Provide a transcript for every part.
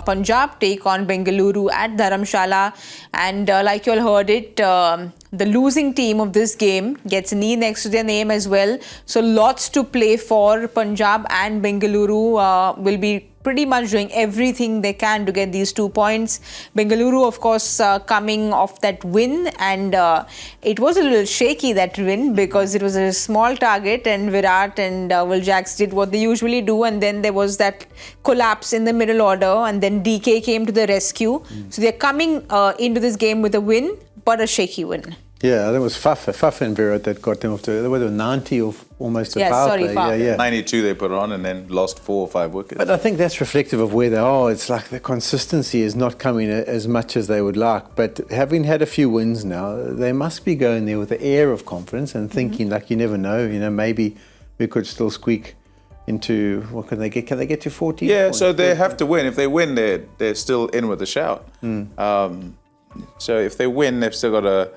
Punjab take on Bengaluru at Dharamshala, and like you all heard it, the losing team of this game gets an E next to their name as well. So lots to play for. Punjab and Bengaluru will be pretty much doing everything they can to get these 2 points. Bengaluru, of course, coming off that win, and it was a little shaky, that win, because it was a small target and Virat and Will Jacks did what they usually do, and then there was that collapse in the middle order, and then DK came to the rescue. So they're coming into this game with a win, but a shaky win. Yeah, that was Faf and Virat that got them off to, they were 90 of almost a power play. Yeah. 92 they put on and then lost 4 or 5 wickets. But I think that's reflective of where they are. It's like the consistency is not coming as much as they would like. But having had a few wins now, they must be going there with the air of confidence and thinking, like, you never know, maybe we could still squeak into, what can they get? Can they get to 14? Yeah, points? so they have to win. If they win, they're still in with a shout. So if they win, they've still got a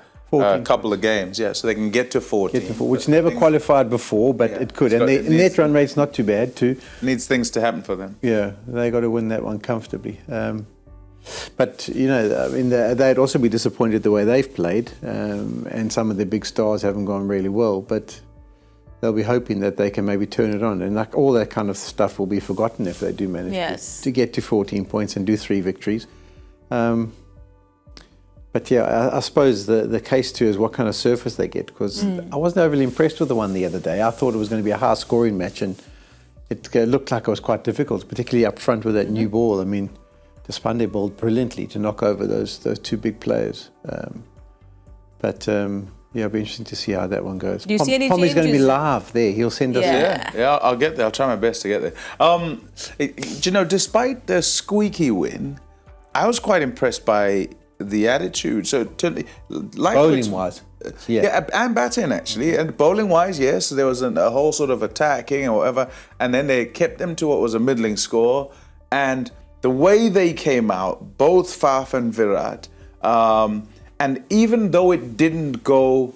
couple of games, so they can get to 14. Which never qualified before, but it could. And the net run rate's not too bad too. Needs things to happen for them. Yeah, they got to win that one comfortably. But, I mean, they'd also be disappointed the way they've played, and some of the big stars haven't gone really well, but they'll be hoping that they can maybe turn it on. And like all that kind of stuff will be forgotten if they do manage to get to 14 points and do 3 victories. But yeah, I suppose the case too is what kind of surface they get, because I wasn't overly impressed with the one the other day. I thought it was going to be a high-scoring match, and it looked like it was quite difficult, particularly up front with that new ball. I mean, Despande bowled brilliantly to knock over those 2 big players. It'll be interesting to see how that one goes. Do you see any Pommie's changes? going to be live there. He'll send us. Yeah, I'll get there. I'll try my best to get there. Despite the squeaky win, I was quite impressed by the attitude. So, bowling-wise. And batting actually, and bowling-wise, yes, there was a whole sort of attacking or whatever, and then they kept them to what was a middling score. And the way they came out, both Faf and Virat, and even though it didn't go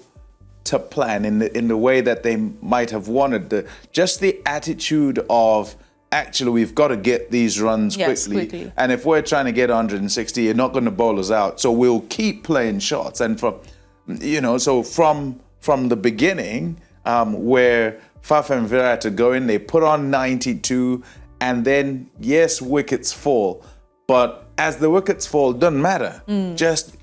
to plan in the way that they might have wanted, just the attitude of, actually, we've got to get these runs quickly. And if we're trying to get 160, you're not going to bowl us out. So we'll keep playing shots. And from the beginning, where Faf and Virat are going, they put on 92, and then, yes, wickets fall. But as the wickets fall, doesn't matter.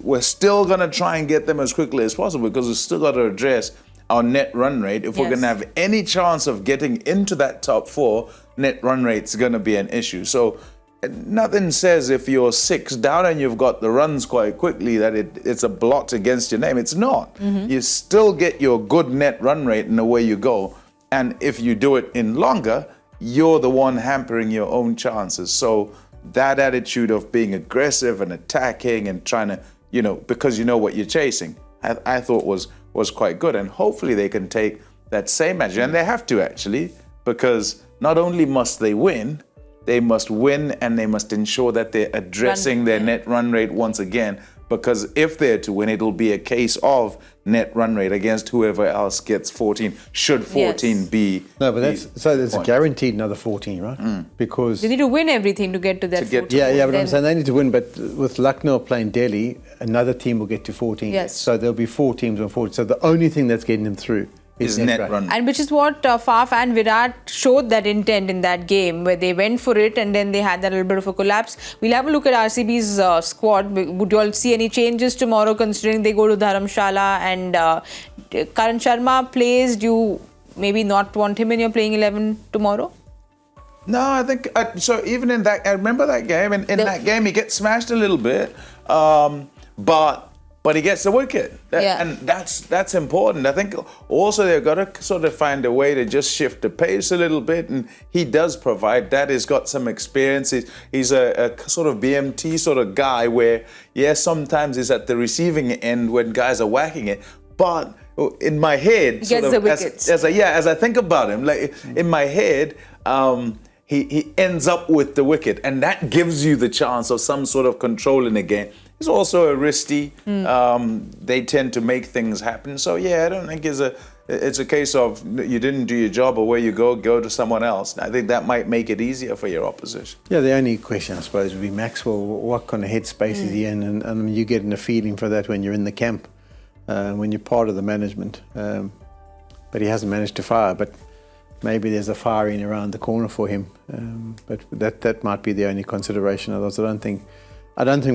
We're still going to try and get them as quickly as possible, because we've still got to address our net run rate. If we're going to have any chance of getting into that top 4, net run rate's going to be an issue. So nothing says if you're 6 down and you've got the runs quite quickly that it's a blot against your name. It's not. You still get your good net run rate and away you go. And if you do it in longer, you're the one hampering your own chances. So that attitude of being aggressive and attacking and trying to, because you know what you're chasing, I thought was quite good. And hopefully they can take that same attitude. And they have to, actually, because not only must they win, they must win and they must ensure that they're addressing their net run rate once again. Because if they're to win, it'll be a case of net run rate against whoever else gets 14. Should 14 be... No, but that's a guaranteed another 14, right? Because... They need to win everything to get to that 14. But I'm saying they need to win, but with Lucknow playing Delhi, another team will get to 14. Yes. So there'll be 4 teams on 14. So the only thing that's getting them through is net run. And which is what Faf and Virat showed that intent in that game, where they went for it and then they had that little bit of a collapse. We'll have a look at RCB's squad. Would you all see any changes tomorrow, considering they go to Dharamshala and Curran Sharma plays? Do you maybe not want him in your playing 11 tomorrow? No, I think, so even in that, I remember that game, and in that game he gets smashed a little bit, but he gets the wicket. And that's important. I think also they've got to sort of find a way to just shift the pace a little bit, and he does provide that. He's got some experience. He's a sort of BMT sort of guy where, sometimes he's at the receiving end when guys are whacking it, but in my head, he gets the wickets. As I think about him, like in my head, he ends up with the wicket, and that gives you the chance of some sort of control in the game. He's also a wristy. They tend to make things happen. So I don't think it's a case of you didn't do your job, away you go to someone else. I think that might make it easier for your opposition. Yeah, the only question, I suppose, would be Maxwell. What kind of headspace is he in? And you getting a feeling for that when you're in the camp, when you're part of the management. But he hasn't managed to fire. But maybe there's a firing around the corner for him. But that might be the only consideration. Otherwise, I don't think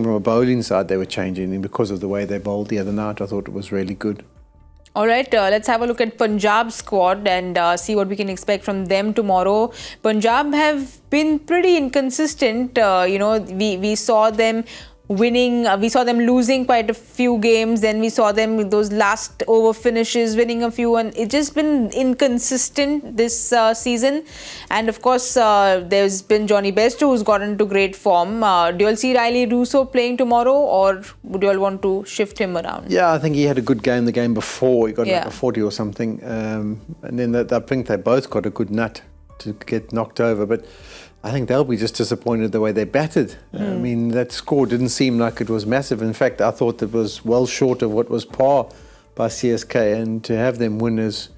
from a bowling side they were changing. And because of the way they bowled the other night, I thought it was really good. All right, let's have a look at Punjab's squad and see what we can expect from them tomorrow. Punjab have been pretty inconsistent. We saw them winning, we saw them losing quite a few games, then we saw them with those last over finishes winning a few, and it's just been inconsistent this season. And of course there's been Johnny Bairstow, who's got into great form. Do you all see Riley Russo playing tomorrow, or would you all want to shift him around? Yeah, I think he had a good game the game before. He got like a 40 or something, and then I think they both got a good nut to get knocked over, but I think they'll be just disappointed the way they batted. I mean, that score didn't seem like it was massive. In fact, I thought it was well short of what was par by CSK, and to have them win as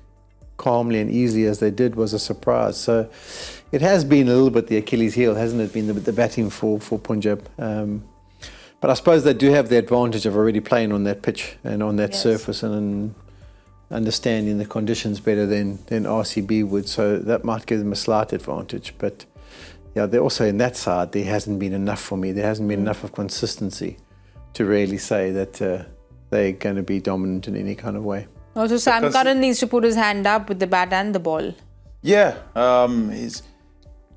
calmly and easily as they did was a surprise. So it has been a little bit the Achilles heel, hasn't it, been the batting for Punjab. But I suppose they do have the advantage of already playing on that pitch and on that surface and understanding the conditions better than RCB would. So that might give them a slight advantage. But yeah, they're also in that side, there hasn't been enough for me. There hasn't been enough of consistency to really say that they're going to be dominant in any kind of way. Also, Sam Curran needs to put his hand up with the bat and the ball. Yeah,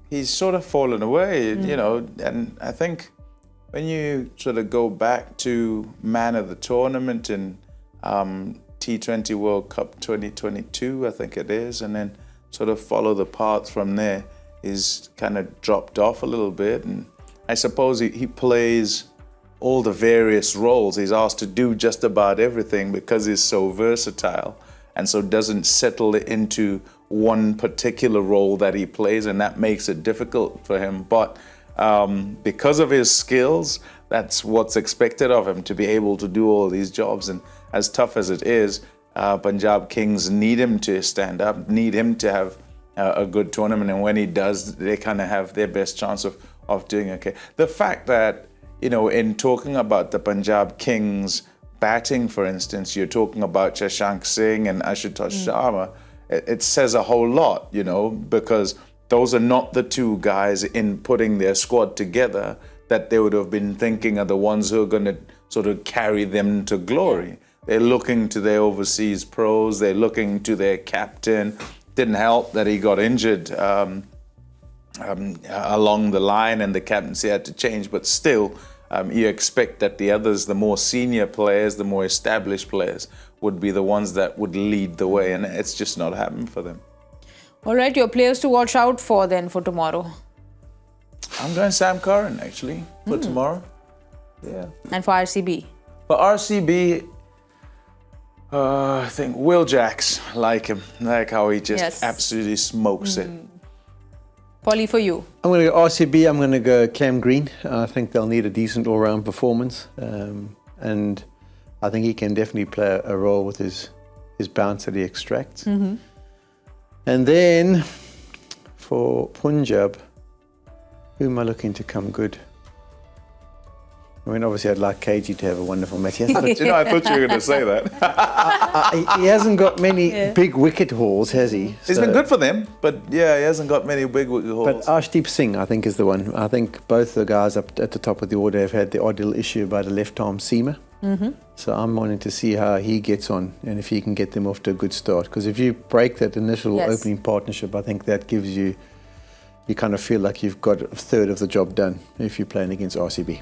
he's sort of fallen away, and I think when you sort of go back to man of the tournament in T20 World Cup 2022, I think it is, and then sort of follow the path from there, he's kind of dropped off a little bit. And I suppose he plays all the various roles. He's asked to do just about everything because he's so versatile, and so doesn't settle into one particular role that he plays, and that makes it difficult for him. But because of his skills, that's what's expected of him, to be able to do all these jobs. And as tough as it is, Punjab Kings need him to stand up, need him to have a good tournament, and when he does, they kind of have their best chance of doing okay. The fact that, in talking about the Punjab Kings batting, for instance, you're talking about Shashank Singh and Ashutosh Sharma, it says a whole lot, because those are not the two guys in putting their squad together that they would have been thinking are the ones who are going to sort of carry them to glory. They're looking to their overseas pros, they're looking to their captain. Didn't help that he got injured along the line and the captaincy had to change, but still you expect that the others, the more senior players, the more established players, would be the ones that would lead the way, and it's just not happened for them. All right, your players to watch out for then for tomorrow. I'm going Sam Curran actually for tomorrow. Yeah. And for RCB? For RCB, I think Will Jacks, like him, like how he just absolutely smokes it. Polly, for you? I'm going to go RCB, I'm going to go Cam Green. I think they'll need a decent all-round performance. And I think he can definitely play a role with his bounce that he extracts. And then for Punjab, who am I looking to come good? I mean, obviously, I'd like KG to have a wonderful match. But, I thought you were going to say that. He hasn't got many big wicket hauls, has he? He's been good for them, but he hasn't got many big wicket hauls. But Arshdeep Singh, I think, is the one. I think both the guys up at the top of the order have had the odd little issue about a left-arm seamer. So I'm wanting to see how he gets on and if he can get them off to a good start. Because if you break that initial opening partnership, I think that gives you kind of feel like you've got a third of the job done if you're playing against RCB.